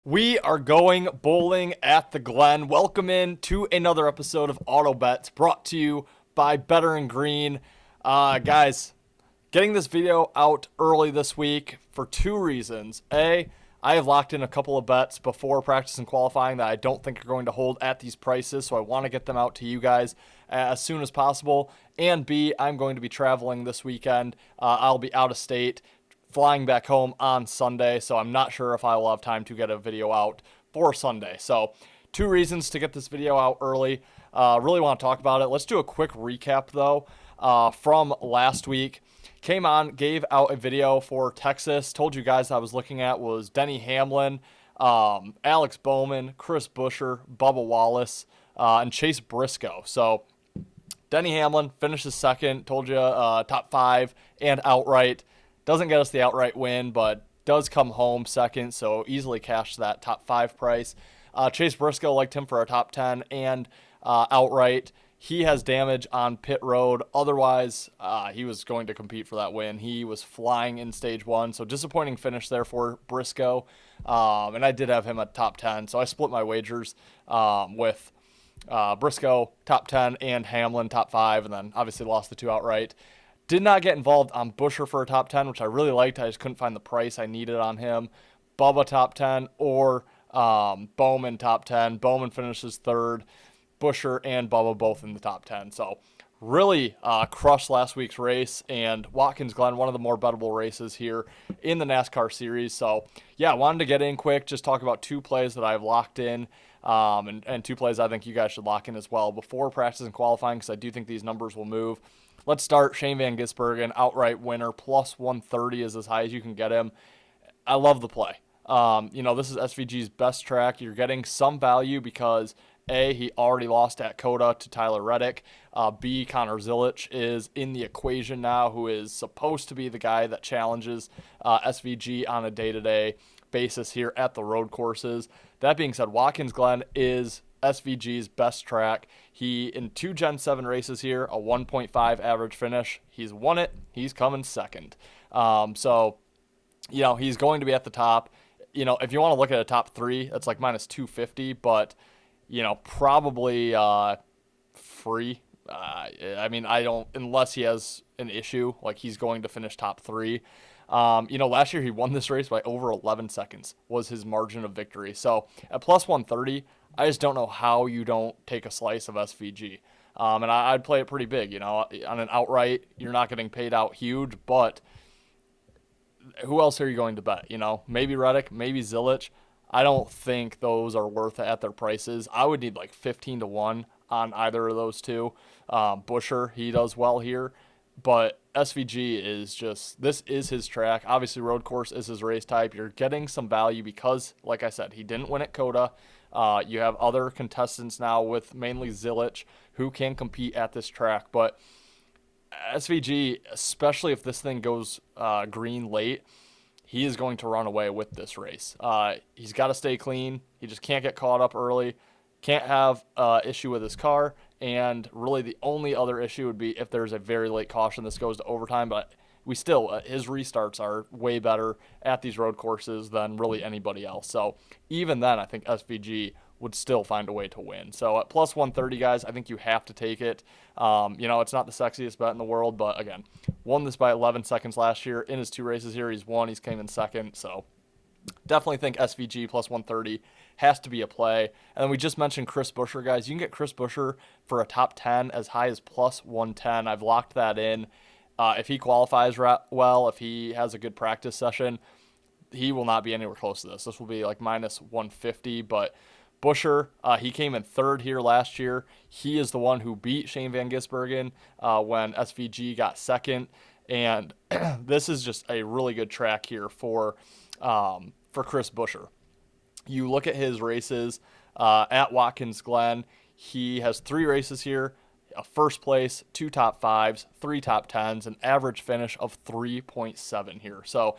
We are going bowling at the Glen. Welcome in to another episode of Auto Bets brought to you by Better and Green. Guys, getting this video out early this week for two reasons. A, I have locked in a couple of bets before practice and qualifying that I don't think are going to hold at these prices, so I want to get them out to you guys as soon as possible. And B, I'm going to be traveling this weekend. I'll be out of state, flying back home on Sunday, so I'm not sure if I will have time to get a video out for Sunday. So, two reasons to get this video out early. Really want to talk about it. Let's do a quick recap, though, from last week. Came on, gave out a video for Texas. Told you guys I was looking at was Denny Hamlin, Alex Bowman, Chris Buescher, Bubba Wallace, and Chase Briscoe. So, Denny Hamlin finishes second. Told you top five and outright. Doesn't get us the outright win, but does come home second, so easily cashed that top five price. Chase Briscoe liked him for a top 10 and outright. He has damage on pit road. Otherwise, he was going to compete for that win. He was flying in stage one, so disappointing finish there for Briscoe. And I did have him at top 10, so I split my wagers with Briscoe top 10 and Hamlin top 5, and then obviously lost the two outright. Did not get involved on Buescher for a top 10, which I really liked. I just couldn't find the price I needed on him. Bubba top 10 or Bowman top 10. Bowman finishes third. Buescher and Bubba both in the top 10. So really crushed last week's race. And Watkins Glen, one of the more bettable races here in the NASCAR series. So yeah, wanted to get in quick, just talk about two plays that I've locked in. And two plays I think you guys should lock in as well before practice and qualifying, because I do think these numbers will move. Let's start Shane Van Gisbergen, outright winner, plus 130 is as high as you can get him. I love the play. This is SVG's best track. You're getting some value because A, he already lost at Coda to Tyler Reddick. B, Connor Zilic is in the equation now, who is supposed to be the guy that challenges SVG on a day-to-day basis here at the road courses. That being said, Watkins Glen is SVG's best track. He, in two Gen 7 races here, a 1.5 average finish. He's won it. He's coming second. He's going to be at the top. If you want to look at a top three, that's like minus 250, but, probably free. I don't, unless he has an issue, like he's going to finish top three. Last year he won this race by over 11 seconds was his margin of victory. So at plus 130, I just don't know how you don't take a slice of SVG. And I'd play it pretty big, on an outright, you're not getting paid out huge, but who else are you going to bet? Maybe Reddick, maybe Zilic. I don't think those are worth it at their prices. I would need like 15 to 1 on either of those two. Buescher, he does well here. But SVG is this is his track. Obviously, road course is his race type. You're getting some value because, like I said, he didn't win at Coda. You have other contestants now with mainly Zilic who can compete at this track. But SVG, especially if this thing goes green late, he is going to run away with this race. He's got to stay clean. He just can't get caught up early. Can't have issue with his car. And really the only other issue would be if there's a very late caution. This goes to overtime, but we still, his restarts are way better at these road courses than really anybody else. So even then, I think SVG would still find a way to win. So at plus 130, guys, I think you have to take it. It's not the sexiest bet in the world, but again, won this by 11 seconds last year. In his two races here, he's won. He's came in second. So definitely think SVG plus 130 has to be a play. And then we just mentioned Chris Buescher, guys. You can get Chris Buescher for a top 10 as high as plus 110. I've locked that in. If he qualifies well, if he has a good practice session, he will not be anywhere close to this. This will be like minus 150. But Buescher, he came in third here last year. He is the one who beat Shane Van Gisbergen when SVG got second. And this is just a really good track here for Chris Buescher. You look at his races at Watkins Glen. He has three races here, a first place, two top fives, three top tens, an average finish of 3.7 here. So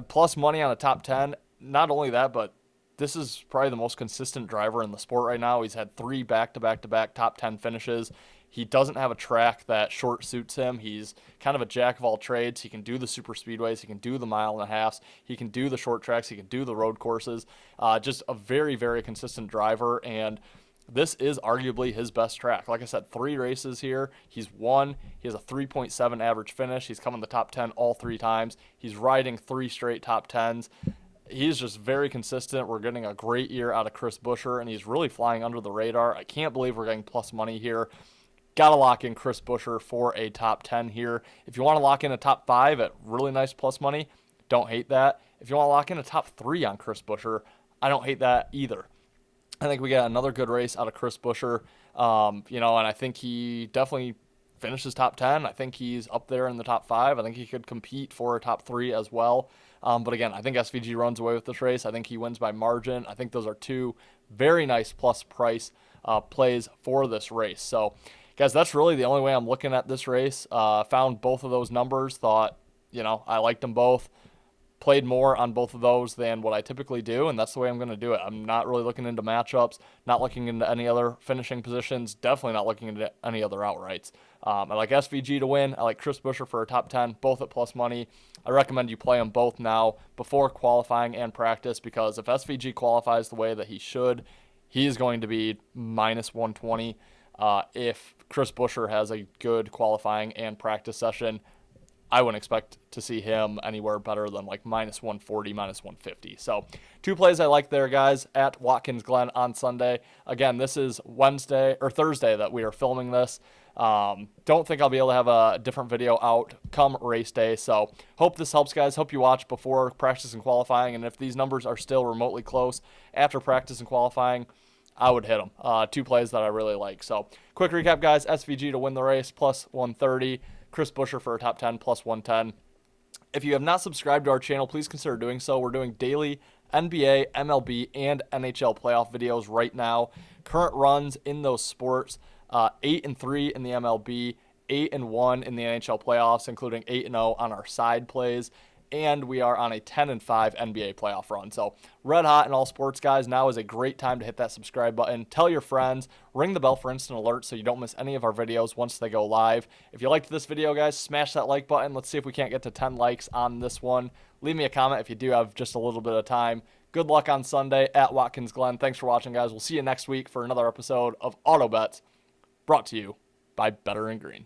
plus money on a top 10. Not only that, but this is probably the most consistent driver in the sport right now. He's had 3 back-to-back-to-back top 10 finishes. He doesn't have a track that short suits him. He's kind of a jack of all trades. He can do the super speedways. He can do the mile and a halves. He can do the short tracks. He can do the road courses. Just a very, very consistent driver, and this is arguably his best track. Like I said, 3 races here. He's won. He has a 3.7 average finish. He's come in the top 10 all 3 times. He's riding 3 straight top 10s. He's just very consistent. We're getting a great year out of Chris Buescher, and he's really flying under the radar. I can't believe we're getting plus money here. Got to lock in Chris Buescher for a top 10 here. If you want to lock in a top 5 at really nice plus money, don't hate that. If you want to lock in a top 3 on Chris Buescher, I don't hate that either. I think we got another good race out of Chris Buescher, and I think he definitely finishes top 10. I think he's up there in the top 5. I think he could compete for a top 3 as well. But again, I think SVG runs away with this race. I think he wins by margin. I think those are 2 very nice plus price plays for this race. So, guys, that's really the only way I'm looking at this race. Found both of those numbers, thought, I liked them both. Played more on both of those than what I typically do, and that's the way I'm going to do it. I'm not really looking into matchups, not looking into any other finishing positions, definitely not looking into any other outrights. I like SVG to win. I like Chris Buescher for a top 10, both at plus money. I recommend you play them both now before qualifying and practice, because if SVG qualifies the way that he should, he is going to be minus 120. If Chris Buescher has a good qualifying and practice session, I wouldn't expect to see him anywhere better than like minus 140, minus 150. So 2 plays I like there, guys, at Watkins Glen on Sunday. Again, this is Thursday that we are filming this. Don't think I'll be able to have a different video out come race day. So hope this helps, guys. Hope you watch before practice and qualifying. And if these numbers are still remotely close after practice and qualifying, I would hit them. 2 plays that I really like. So quick recap, guys. SVG to win the race, plus 130. Chris Buescher for a top 10, plus 110. If you have not subscribed to our channel, please consider doing so. We're doing daily NBA, MLB, and NHL playoff videos right now. Current runs in those sports, 8-3 in the MLB, 8-1 in the NHL playoffs, including 8-0 on our side plays. And we are on a 10-5 NBA playoff run. So red hot in all sports, guys. Now is a great time to hit that subscribe button. Tell your friends. Ring the bell for instant alerts so you don't miss any of our videos once they go live. If you liked this video, guys, smash that like button. Let's see if we can't get to 10 likes on this one. Leave me a comment if you do have just a little bit of time. Good luck on Sunday at Watkins Glen. Thanks for watching, guys. We'll see you next week for another episode of Auto Bets, brought to you by Better in Green.